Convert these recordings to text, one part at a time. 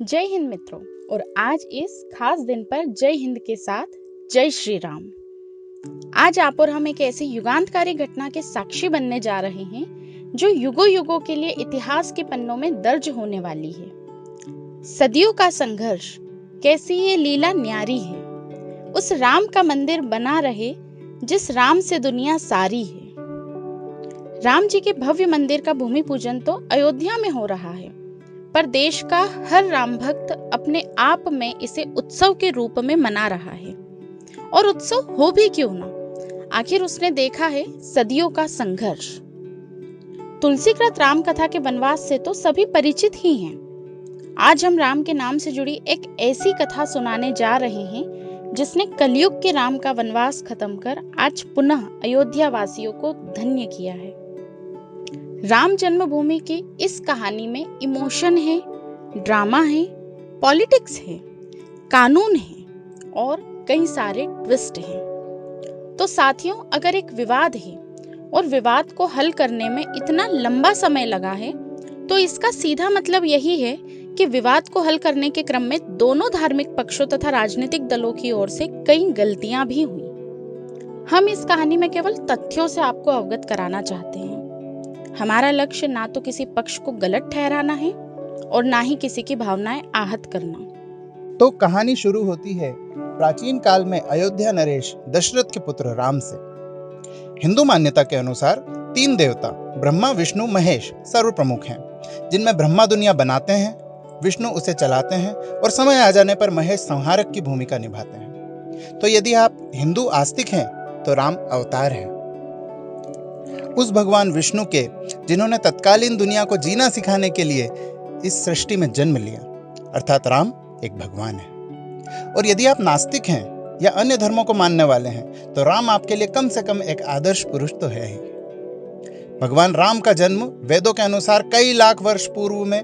जय हिंद मित्रों। और आज इस खास दिन पर जय हिंद के साथ जय श्री राम। आज आप और हम एक ऐसी युगांतकारी घटना के साक्षी बनने जा रहे हैं जो युगों युगों के लिए इतिहास के पन्नों में दर्ज होने वाली है। सदियों का संघर्ष, कैसी ये लीला न्यारी है। उस राम का मंदिर बना रहे जिस राम से दुनिया सारी है। राम जी के भव्य मंदिर का भूमि पूजन तो अयोध्या में हो रहा है, पर देश का हर राम भक्त अपने आप में इसे उत्सव के रूप में मना रहा है। और उत्सव हो भी क्यों ना, आखिर उसने देखा है सदियों का संघर्ष। तुलसीकृत राम कथा के वनवास से तो सभी परिचित ही हैं। आज हम राम के नाम से जुड़ी एक ऐसी कथा सुनाने जा रहे हैं जिसने कलयुग के राम का वनवास खत्म कर आज पुनः अयोध्या वासियों को धन्य किया है। राम जन्मभूमि की इस कहानी में इमोशन है, ड्रामा है, पॉलिटिक्स है, कानून है और कई सारे ट्विस्ट हैं। तो साथियों, अगर एक विवाद है और विवाद को हल करने में इतना लंबा समय लगा है, तो इसका सीधा मतलब यही है कि विवाद को हल करने के क्रम में दोनों धार्मिक पक्षों तथा राजनीतिक दलों की ओर से कई गलतियां भी हुई। हम इस कहानी में केवल तथ्यों से आपको अवगत कराना चाहते हैं। हमारा लक्ष्य ना तो किसी पक्ष को गलत ठहराना है और ना ही किसी की भावनाएं आहत करना। तो कहानी शुरू होती है प्राचीन काल में अयोध्या नरेश दशरथ के पुत्र राम से। हिंदू मान्यता के अनुसार 3 देवता ब्रह्मा, विष्णु, महेश सर्व प्रमुख हैं, जिनमें ब्रह्मा दुनिया बनाते हैं, विष्णु उसे चलाते हैं और समय आ जाने पर महेश संहारक की भूमिका निभाते हैं। तो यदि आप हिंदू आस्तिक हैं तो राम अवतार हैं, उस भगवान विष्णु के जिन्होंने तत्कालीन दुनिया को जीना सिखाने के लिए इस सृष्टि में जन्म लिया, अर्थात राम एक भगवान है। और यदि आप नास्तिक हैं या अन्य धर्मों को मानने वाले हैं तो राम आपके लिए कम से कम एक आदर्श पुरुष तो है ही। भगवान राम का जन्म वेदों के अनुसार कई लाख वर्ष पूर्व में,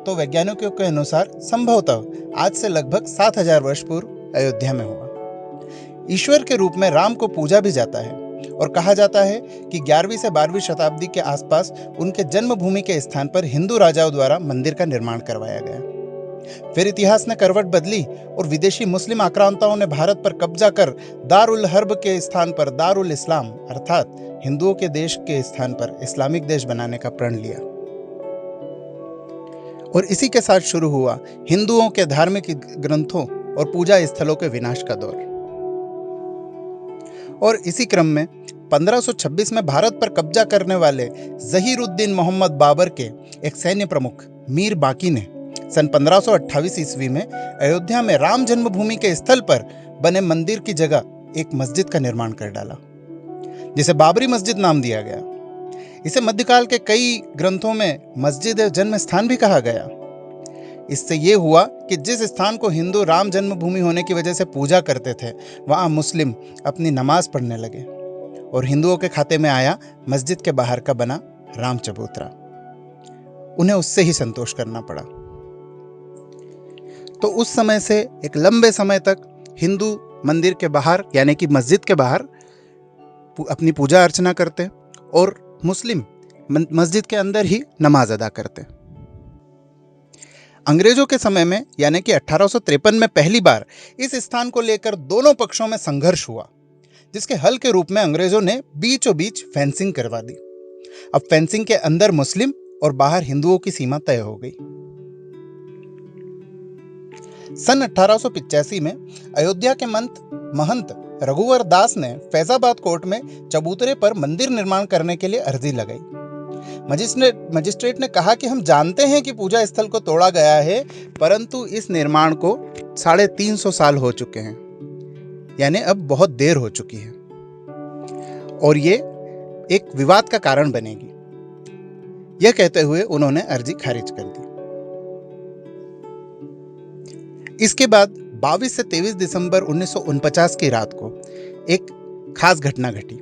तो वैज्ञानिकों के अनुसार संभवतः आज से लगभग 7000 वर्ष पूर्व अयोध्या में हुआ। ईश्वर के रूप में राम को पूजा भी जाता है और कहा जाता है कि 11वीं से 12वीं शताब्दी के आसपास उनके जन्मभूमि के स्थान पर हिंदू राजाओं द्वारा मंदिर का निर्माण करवाया गया। फिर इतिहास ने करवट बदली और विदेशी मुस्लिम आक्रांताओं ने भारत पर कब्जा कर दारुल हर्ब के स्थान पर दारुल इस्लाम अर्थात हिंदुओं के देश के स्थान पर इस्लामिक देश बनाने का प्रण लिया। और इसी के साथ शुरू हुआ हिंदुओं के धार्मिक ग्रंथों और पूजा स्थलों के विनाश का दौर। और इसी क्रम में 1526 में भारत पर कब्जा करने वाले जहीरुद्दीन मोहम्मद बाबर के एक सैन्य प्रमुख मीर बाकी ने सन 1528 ईस्वी में अयोध्या में राम जन्मभूमि के स्थल पर बने मंदिर की जगह एक मस्जिद का निर्माण कर डाला, जिसे बाबरी मस्जिद नाम दिया गया। इसे मध्यकाल के कई ग्रंथों में मस्जिद जन्म स्थान भी कहा गया। इससे ये हुआ कि जिस स्थान को हिंदू राम जन्मभूमि होने की वजह से पूजा करते थे, वहां मुस्लिम अपनी नमाज पढ़ने लगे और हिंदुओं के खाते में आया मस्जिद के बाहर का बना राम चबूतरा। उन्हें उससे ही संतोष करना पड़ा। तो उस समय से एक लंबे समय तक हिंदू मंदिर के बाहर यानी कि मस्जिद के बाहर अपनी पूजा अर्चना करते और मुस्लिम मस्जिद के अंदर ही नमाज अदा करते। अंग्रेजों के समय में यानी कि 1853 में पहली बार इस स्थान को लेकर दोनों पक्षों में संघर्ष हुआ, जिसके हल के रूप में अंग्रेजों ने बीचों बीच फेंसिंग करवा दी। अब फेंसिंग के अंदर मुस्लिम और बाहर हिंदुओं की सीमा तय हो गई। सन 1885 में अयोध्या के महंत रघुवर दास ने फैजाबाद कोर्ट में चबूतरे पर मंदिर निर्माण करने के लिए अर्जी लगाई। मजिस्ट्रेट ने कहा कि हम जानते हैं कि पूजा स्थल को तोड़ा गया है, परंतु इस निर्माण को 350 साल हो चुके हैं, यानी अब बहुत देर हो चुकी है और ये एक विवाद का कारण बनेगी। यह कहते हुए उन्होंने अर्जी खारिज कर दी। इसके बाद 22 से 23 दिसंबर 1949 की रात को एक खास घटना घटी।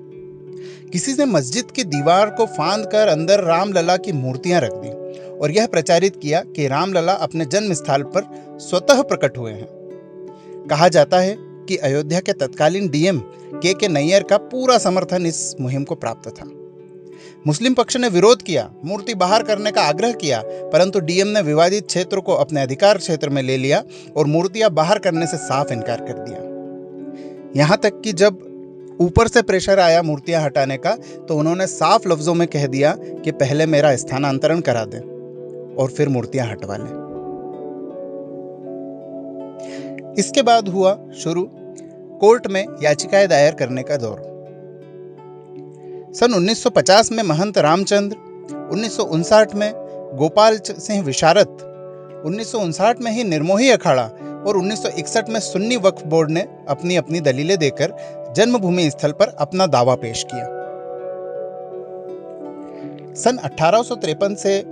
किसी ने मस्जिद की दीवार को फांद कर अंदर रामलला की मूर्तियां रख दी और यह प्रचारित किया कि रामलला अपने जन्म स्थल पर स्वतः प्रकट हुए हैं। कहा जाता है कि अयोध्या के तत्कालीन डीएम के नैयर का पूरा समर्थन इस मुहिम को प्राप्त था। मुस्लिम पक्ष ने विरोध किया, मूर्ति बाहर करने का आग्रह किया, परंतु डीएम ने विवादित क्षेत्र को अपने अधिकार क्षेत्र में ले लिया और मूर्तियां बाहर करने से साफ इनकार कर दिया। यहां तक कि जब ऊपर से प्रेशर आया मूर्तियां हटाने का, तो उन्होंने साफ लफ्जों में कह दिया कि पहले मेरा स्थानांतरण करा दें और फिर मूर्तियां हटवा लें। इसके बाद हुआ शुरू कोर्ट में याचिकाएं दायर करने का दौर। सन 1950 में महंत रामचंद्र, 1959 में गोपाल सिंह विशारद, 1959 में ही निर्मोही अखाड़ा और 1961 में सुन्नी वक्फ बोर्ड ने अपनी अपनी दलीलें देकर जन्मभूमि स्थल पर अपना दावा पेश किया। सन 1853 से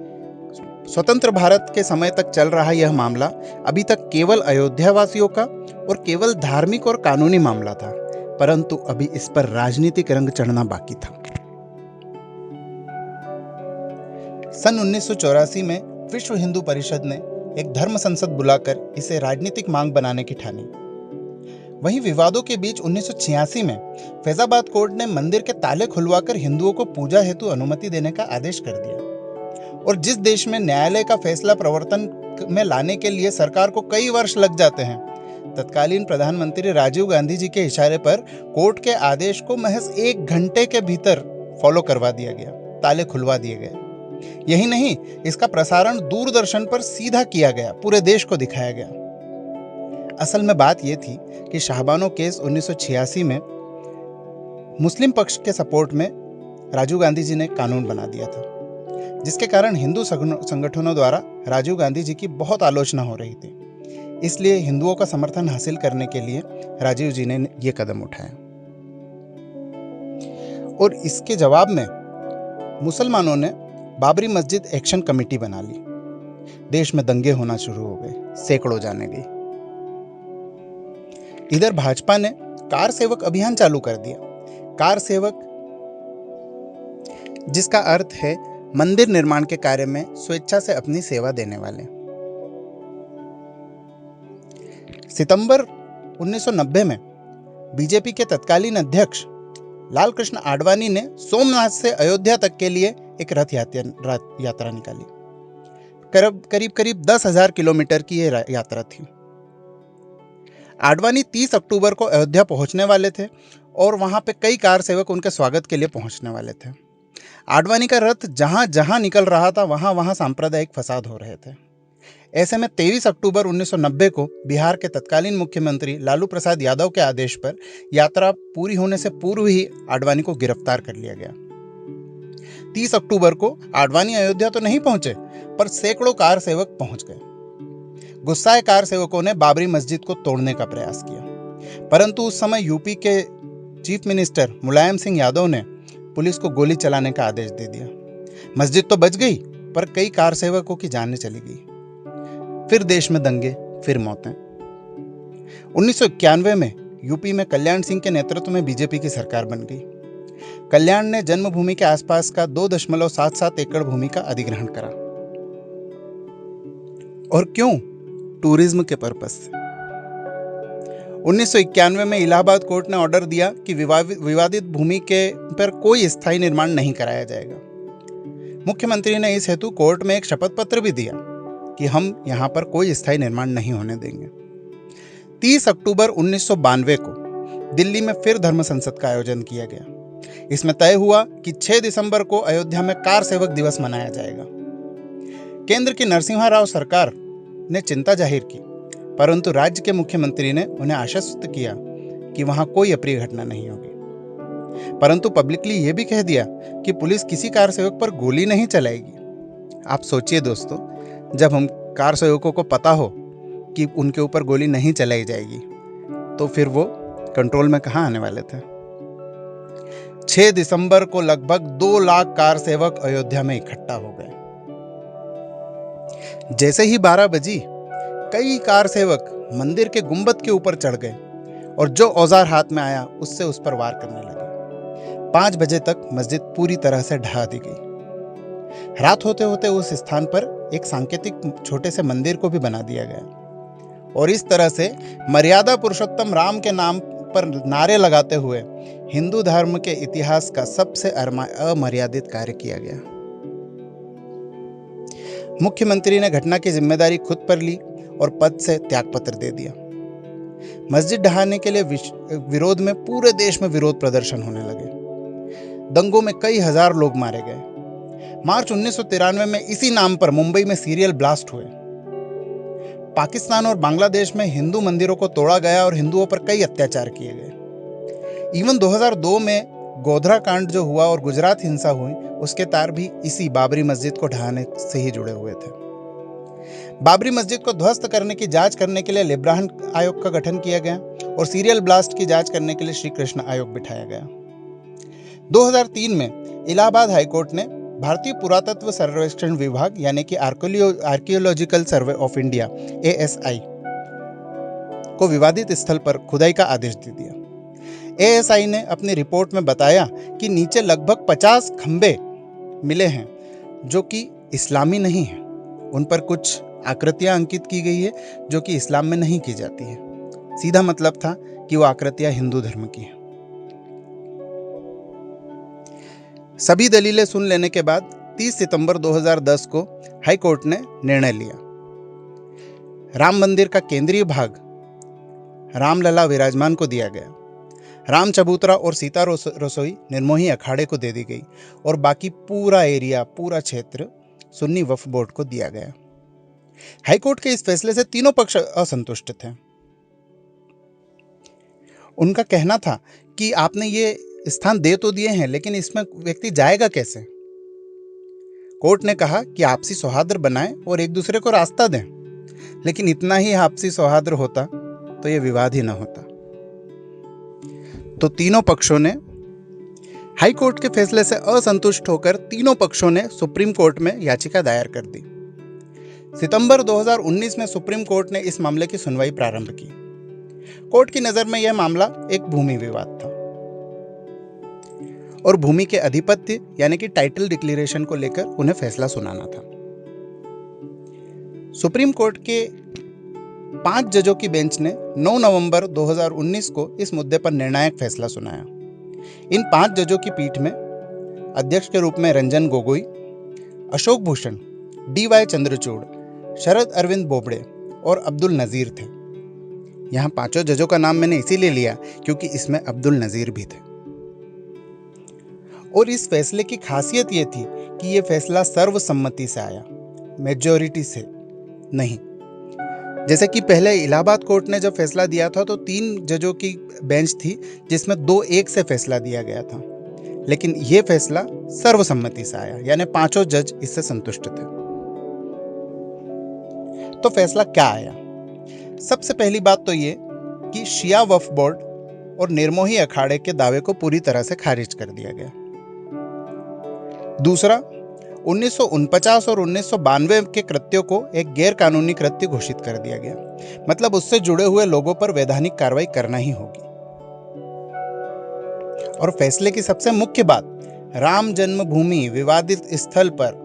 स्वतंत्र भारत के समय तक चल रहा यह मामला अभी तक केवल अयोध्यावासियों का और केवल धार्मिक और कानूनी मामला था, परंतु अभी इस पर राजनीतिक रंग चढ़ना बाकी था। सन 1984 में विश्व हिंदू परिषद ने एक धर्म संसद बुलाकर इसे राजनीतिक मांग बनाने की ठानी। वहीं विवादों के बीच 1986 में फैजाबाद कोर्ट ने मंदिर के ताले खुलवाकर हिंदुओं को पूजा हेतु अनुमति देने का आदेश कर दिया। और जिस देश में न्यायालय का फैसला प्रवर्तन में लाने के लिए सरकार को कई वर्ष लग जाते हैं, तत्कालीन प्रधानमंत्री राजीव गांधी जी के इशारे पर कोर्ट के आदेश को महज 1 घंटे के भीतर फॉलो करवा दिया गया, ताले खुलवा दिए गए। यही नहीं, इसका प्रसारण दूरदर्शन पर सीधा किया गया, पूरे देश को दिखाया गया। असल में बात यह थी कि शाहबानो केस 1986 में मुस्लिम पक्ष के सपोर्ट में राजीव गांधी जी ने कानून बना दिया था, जिसके कारण हिंदू संगठनों द्वारा राजीव गांधी जी की बहुत आलोचना हो रही थी। इसलिए हिंदुओं का समर्थन हासिल करने के लिए राजीव जी ने यह कदम उठाया। और इसके जवाब में मुसलमानों ने बाबरी मस्जिद एक्शन कमेटी बना ली। देश में दंगे होना शुरू हो गए, सैकड़ों जाने गई। इधर भाजपा ने कार सेवक अभियान चालू कर दिया। कार सेवक, जिसका अर्थ है मंदिर निर्माण के कार्य में स्वेच्छा से अपनी सेवा देने वाले। सितंबर 1990 में बीजेपी के तत्कालीन अध्यक्ष लाल कृष्ण आडवाणी ने सोमनाथ से अयोध्या तक के लिए एक रथ यात्रा निकाली। करीब 10,000 किलोमीटर की यह यात्रा थी। आडवाणी 30 अक्टूबर को अयोध्या पहुंचने वाले थे और वहां पे कई कार सेवक उनके स्वागत के लिए पहुंचने वाले थे। आडवाणी का रथ जहां जहां निकल रहा था, वहां वहां सांप्रदायिक फसाद हो रहे थे। ऐसे में 23 अक्टूबर 1990 को बिहार के तत्कालीन मुख्यमंत्री लालू प्रसाद यादव के आदेश पर यात्रा पूरी होने से पूर्व ही आडवाणी को गिरफ्तार कर लिया गया। 30 अक्टूबर को आडवाणी अयोध्या तो नहीं पहुंचे, पर सैकड़ों कार सेवक पहुंच गए। गुस्साए कार सेवकों ने बाबरी मस्जिद को तोड़ने का प्रयास किया, परंतु उस समय यूपी के चीफ मिनिस्टर मुलायम सिंह यादव ने पुलिस को गोली चलाने का आदेश दे दिया। मस्जिद तो बच गई, पर कई कार सेवकों की जानें चली गई। फिर देश में दंगे, फिर मौतें। 1991 में यूपी में कल्याण सिंह के नेतृत्व में बीजेपी की सरकार बन गई। कल्याण ने जन्मभूमि के आसपास का 2.77 एकड़ भूमि का अधिग्रहण करा। और क्यों? टूरिज्म के पर्पस से। 1991 में इलाहाबाद कोर्ट ने ऑर्डर दिया कि विवादित भूमि के पर कोई स्थायी निर्माण नहीं कराया जाएगा। मुख्यमंत्री ने इस हेतु कोर्ट में एक शपथ पत्र भी दिया कि हम यहां पर कोई स्थायी निर्माण नहीं होने देंगे। 30 अक्टूबर 1992 को दिल्ली में फिर धर्म संसद का आयोजन किया गया। इसमें तय हुआ कि 6 दिसंबर को अयोध्या में कार सेवक दिवस मनाया जाएगा। केंद्र की नरसिम्हा राव सरकार ने चिंता जाहिर की, परंतु राज्य के मुख्यमंत्री ने उन्हें आश्वस्त किया कि वहां कोई अप्रिय घटना नहीं होगी, परंतु पब्लिकली यह भी कह दिया कि पुलिस किसी कार सेवक पर गोली नहीं चलाएगी। आप सोचिए दोस्तों, जब हम कार सेवकों को पता हो कि उनके ऊपर गोली नहीं चलाई जाएगी, तो फिर वो कंट्रोल में कहां आने वाले थे। 6 दिसंबर को लगभग 2 लाख कार सेवक अयोध्या में इकट्ठा हो गए। जैसे ही 12 बजी, कई कार सेवक मंदिर के गुंबद के ऊपर चढ़ गए और जो औजार हाथ में आया उससे उस पर वार करने लगे। 5 बजे तक मस्जिद पूरी तरह से ढहा दी गई। रात होते होते उस स्थान पर एक सांकेतिक छोटे से मंदिर को भी बना दिया गया और इस तरह से मर्यादा पुरुषोत्तम राम के नाम पर नारे लगाते हुए हिंदू धर्म के इतिहास का सबसे अमर्यादित कार्य किया गया। मुख्यमंत्री ने घटना की जिम्मेदारी खुद पर ली और पद से त्यागपत्र दे दिया। मस्जिद ढहाने के लिए विरोध में पूरे देश में विरोध प्रदर्शन होने लगे। दंगों में कई हजार लोग मारे गए। मार्च 1993 में इसी नाम पर मुंबई में सीरियल ब्लास्ट हुए। पाकिस्तान और बांग्लादेश में हिंदू मंदिरों को तोड़ा गया और हिंदुओं पर कई अत्याचार किए गए। इवन 2002 में गोधरा कांड जो हुआ और गुजरात हिंसा हुई, उसके तार भी इसी बाबरी मस्जिद को ढहाने से ही जुड़े हुए थे। बाबरी मस्जिद को ध्वस्त करने की जांच करने के लिए लिब्राहन आयोग का गठन किया गया और सीरियल ब्लास्ट की जांच करने के लिए श्री कृष्ण आयोग बिठाया गया। 2003 में इलाहाबाद हाईकोर्ट ने भारतीय पुरातत्व सर्वेक्षण विभाग यानी कि archaeological survey of India ASI को विवादित स्थल पर खुदाई का आदेश दे दिया। ASI ने अपनी रिपोर्ट में बताया कि नीचे लगभग 50 खंबे मिले हैं जो कि इस्लामी नहीं है। उन पर कुछ आकृतियां अंकित की गई है जो कि इस्लाम में नहीं की जाती है। सीधा मतलब था कि वो आकृतियां हिंदू धर्म की हैं। सभी दलीलें सुन लेने के बाद 30 सितंबर 2010 को हाई कोर्ट ने निर्णय लिया। राम मंदिर का केंद्रीय भाग रामलला विराजमान को दिया गया। राम चबूतरा और सीता रसोई निर्मोही अखाड़े को दे दी गई और बाकी पूरा एरिया, पूरा क्षेत्र सुन्नी वक्फ बोर्ड को दिया गया। हाईकोर्ट के इस फैसले से तीनों पक्ष असंतुष्ट थे। उनका कहना था कि आपने ये स्थान दे तो दिए हैं, लेकिन इसमें व्यक्ति जाएगा कैसे? कोर्ट ने कहा कि आपसी सौहार्द बनाएं और एक दूसरे को रास्ता दें, लेकिन इतना ही आपसी सौहार्द होता तो ये विवाद ही ना होता। तो तीनों पक्षों ने हाई कोर्ट के फैसले से असंतुष्ट होकर तीनों पक्षों ने सुप्रीम कोर्ट में याचिका दायर कर दी। सितंबर 2019 में सुप्रीम कोर्ट ने इस मामले की सुनवाई प्रारंभ की। कोर्ट की नजर में यह मामला एक भूमि विवाद था और भूमि के अधिपत्य यानी कि टाइटल डिक्लेरेशन को लेकर उन्हें फैसला सुनाना था। सुप्रीम कोर्ट के 5 जजों की बेंच ने 9 नवंबर 2019 को इस मुद्दे पर निर्णायक फैसला सुनाया। इन 5 जजों की पीठ में अध्यक्ष के रूप में रंजन गोगोई, अशोक भूषण, DY चंद्रचूड़, शरद अरविंद बोबड़े और अब्दुल नजीर थे। यहाँ 5 जजों का नाम मैंने इसीलिए लिया क्योंकि इसमें अब्दुल नजीर भी थे। और इस फैसले की खासियत ये थी कि ये फैसला सर्वसम्मति से आया, मेजॉरिटी से नहीं। जैसे कि पहले इलाहाबाद कोर्ट ने जब फैसला दिया था तो 3 जजों की बेंच थी जिसमें 2-1 से फैसला दिया गया था, लेकिन ये फैसला सर्वसम्मति से आया, यानी 5 जज इससे संतुष्ट थे। तो फैसला क्या आया? सबसे पहली बात तो ये कि शिया वक्फ बोर्ड और निर्मोही अखाड़े के दावे को पूरी तरह से खारिज कर दिया गया। दूसरा, 1949 और 1992 के कृत्यों को एक गैर कानूनी कृत्य घोषित कर दिया गया, मतलब उससे जुड़े हुए लोगों पर वैधानिक कार्रवाई करना ही होगी। और फैसले की सबसे मुख्य बात, राम जन्मभूमि विवादित स्थल पर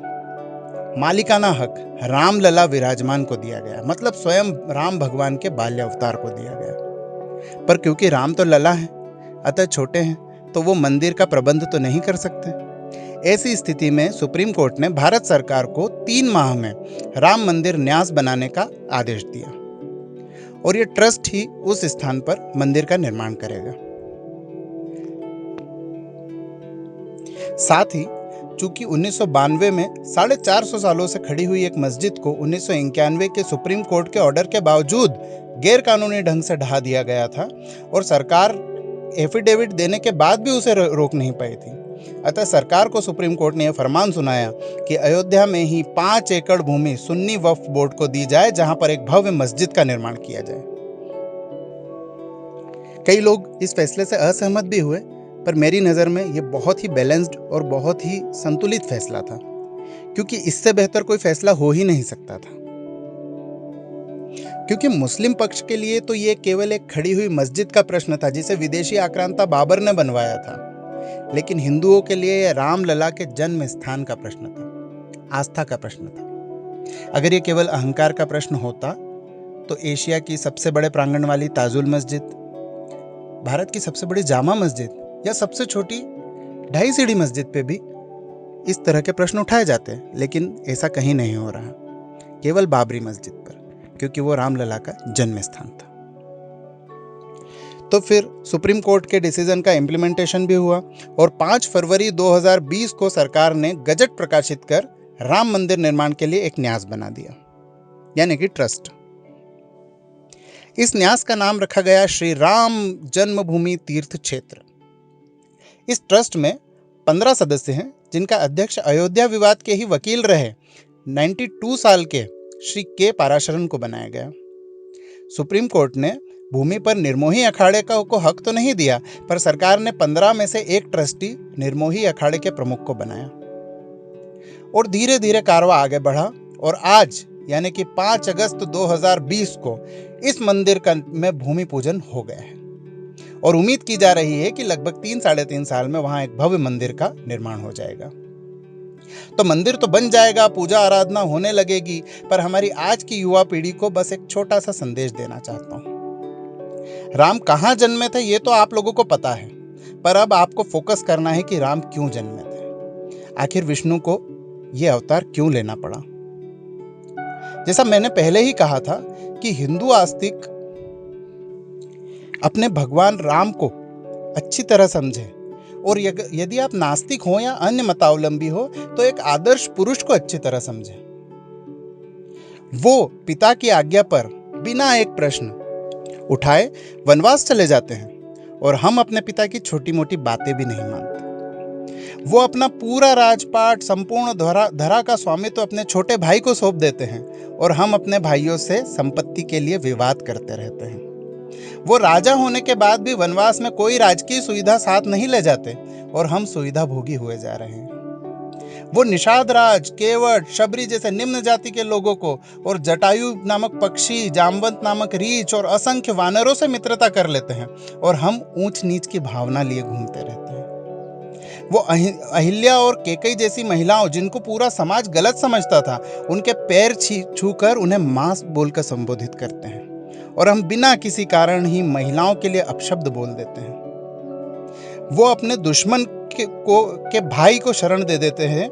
मालिकाना हक रामलला विराजमान को दिया गया, मतलब स्वयं राम भगवान के बाल्य अवतार को दिया गया। पर क्योंकि राम तो लला है, अतः छोटे हैं, तो वो मंदिर का प्रबंध तो नहीं कर सकते। ऐसी स्थिति में सुप्रीम कोर्ट ने भारत सरकार को 3 माह में राम मंदिर न्यास बनाने का आदेश दिया और ये ट्रस्ट ही उस स्थान पर मंदिर का निर्माण करेगा। साथ ही चूंकि 1992 में 450 सालों से खड़ी हुई एक मस्जिद को 1991 के सुप्रीम कोर्ट के ऑर्डर के बावजूद गैर कानूनी ढंग से ढहा दिया गया था और सरकार एफिडेविट देने के बाद भी उसे रोक नहीं पाई थी, अतः सरकार को सुप्रीम कोर्ट ने यह फरमान सुनाया कि अयोध्या में ही 5 एकड़ भूमि सुन्नी वक्फ बोर्ड को दी जाए, जहां पर एक भव्य मस्जिद का निर्माण किया जाए। कई लोग इस फैसले से असहमत भी हुए, पर मेरी नज़र में ये बहुत ही बैलेंस्ड और बहुत ही संतुलित फैसला था, क्योंकि इससे बेहतर कोई फैसला हो ही नहीं सकता था। क्योंकि मुस्लिम पक्ष के लिए तो ये केवल एक खड़ी हुई मस्जिद का प्रश्न था जिसे विदेशी आक्रांता बाबर ने बनवाया था, लेकिन हिंदुओं के लिए यह रामलला के जन्म स्थान का प्रश्न था, आस्था का प्रश्न था। अगर ये केवल अहंकार का प्रश्न होता तो एशिया की सबसे बड़े प्रांगण वाली ताजुल मस्जिद, भारत की सबसे बड़ी जामा मस्जिद या सबसे छोटी 2.5 सीढ़ी मस्जिद पे भी इस तरह के प्रश्न उठाए जाते हैं, लेकिन ऐसा कहीं नहीं हो रहा, केवल बाबरी मस्जिद पर, क्योंकि वो रामलला का जन्म स्थान था। तो फिर सुप्रीम कोर्ट के डिसीजन का इम्प्लीमेंटेशन भी हुआ और 5 फरवरी 2020 को सरकार ने गजट प्रकाशित कर राम मंदिर निर्माण के लिए एक न्यास बना दिया, यानी कि ट्रस्ट। इस न्यास का नाम रखा गया श्री राम जन्मभूमि तीर्थ क्षेत्र। इस ट्रस्ट में 15 सदस्य हैं, जिनका अध्यक्ष अयोध्या विवाद के ही वकील रहे 92 साल के श्री के पाराशरन को बनाया गया। सुप्रीम कोर्ट ने भूमि पर निर्मोही अखाड़े को हक तो नहीं दिया, पर सरकार ने 15 में से एक ट्रस्टी निर्मोही अखाड़े के प्रमुख को बनाया और धीरे धीरे कारवा आगे बढ़ा और आज यानी कि 5 अगस्त 2020 को इस मंदिर का में भूमि पूजन हो गया है और उम्मीद की जा रही है कि लगभग 3-3.5 साल में वहां एक भव्य मंदिर का निर्माण हो जाएगा। तो मंदिर तो बन जाएगा, पूजा आराधना होने लगेगी, पर हमारी आज की युवा पीढ़ी को बस एक छोटा सा संदेश देना चाहता हूं। राम कहां जन्मे थे ये तो आप लोगों को पता है, पर अब आपको फोकस करना है कि राम क्यों जन्मे थे, आखिर विष्णु को यह अवतार क्यों लेना पड़ा। जैसा मैंने पहले ही कहा था कि हिंदू आस्तिक अपने भगवान राम को अच्छी तरह समझे और यदि आप नास्तिक हो या अन्य मतावलंबी हो तो एक आदर्श पुरुष को अच्छी तरह समझे। वो पिता की आज्ञा पर बिना एक प्रश्न उठाए वनवास चले जाते हैं और हम अपने पिता की छोटी मोटी बातें भी नहीं मानते। वो अपना पूरा राजपाट, संपूर्ण धरा का स्वामित्व अपने छोटे भाई को सौंप देते हैं और हम अपने भाइयों से संपत्ति के लिए विवाद करते रहते हैं। वो राजा होने के बाद भी वनवास में कोई राजकीय सुविधा साथ नहीं ले जाते और हम सुविधा भोगी हुए जा रहे हैं। वो निषाद राज, केवट, शबरी जैसे निम्न जाति के लोगों को और जटायु नामक पक्षी, जामवंत नामक रीछ और असंख्य वानरों से मित्रता कर लेते हैं और हम ऊंच नीच की भावना लिए घूमते रहते हैं। वो अहिल्या और केकई जैसी महिलाओं, जिनको पूरा समाज गलत समझता था, उनके पैर छूकर उन्हें मां बोलकर संबोधित करते हैं और हम बिना किसी कारण ही महिलाओं के लिए अपशब्द बोल देते हैं। वो अपने दुश्मन के भाई को शरण दे देते हैं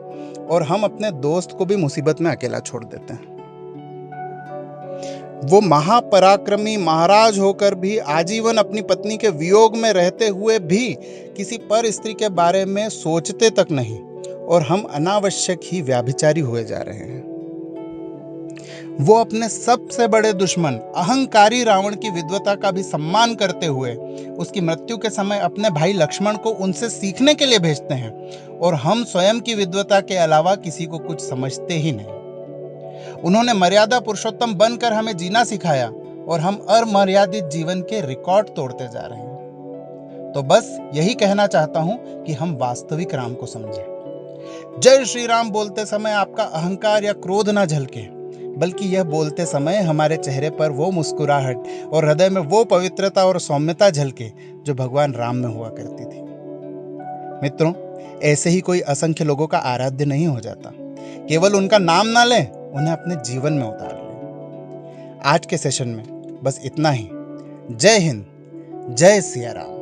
और हम अपने दोस्त को भी मुसीबत में अकेला छोड़ देते हैं। वो महापराक्रमी महाराज होकर भी आजीवन अपनी पत्नी के वियोग में रहते हुए भी किसी पर स्त्री के बारे में सोचते तक नहीं और हम अनावश्यक ही व्याभिचारी हुए जा रहे हैं। वो अपने सबसे बड़े दुश्मन अहंकारी रावण की विद्वता का भी सम्मान करते हुए उसकी मृत्यु के समय अपने भाई लक्ष्मण को उनसे सीखने के लिए भेजते हैं और हम स्वयं की विद्वता के अलावा किसी को कुछ समझते ही नहीं। उन्होंने मर्यादा पुरुषोत्तम बनकर हमें जीना सिखाया और हम अमर्यादित जीवन के रिकॉर्ड तोड़ते जा रहे हैं। तो बस यही कहना चाहता हूं कि हम वास्तविक राम को समझें। जय श्री राम बोलते समय आपका अहंकार या क्रोध ना झलके, बल्कि यह बोलते समय हमारे चेहरे पर वो मुस्कुराहट और हृदय में वो पवित्रता और सौम्यता झलके जो भगवान राम में हुआ करती थी। मित्रों, ऐसे ही कोई असंख्य लोगों का आराध्य नहीं हो जाता। केवल उनका नाम ना लें, उन्हें अपने जीवन में उतार लें। आज के सेशन में बस इतना ही। जय हिंद, जय सिया राम।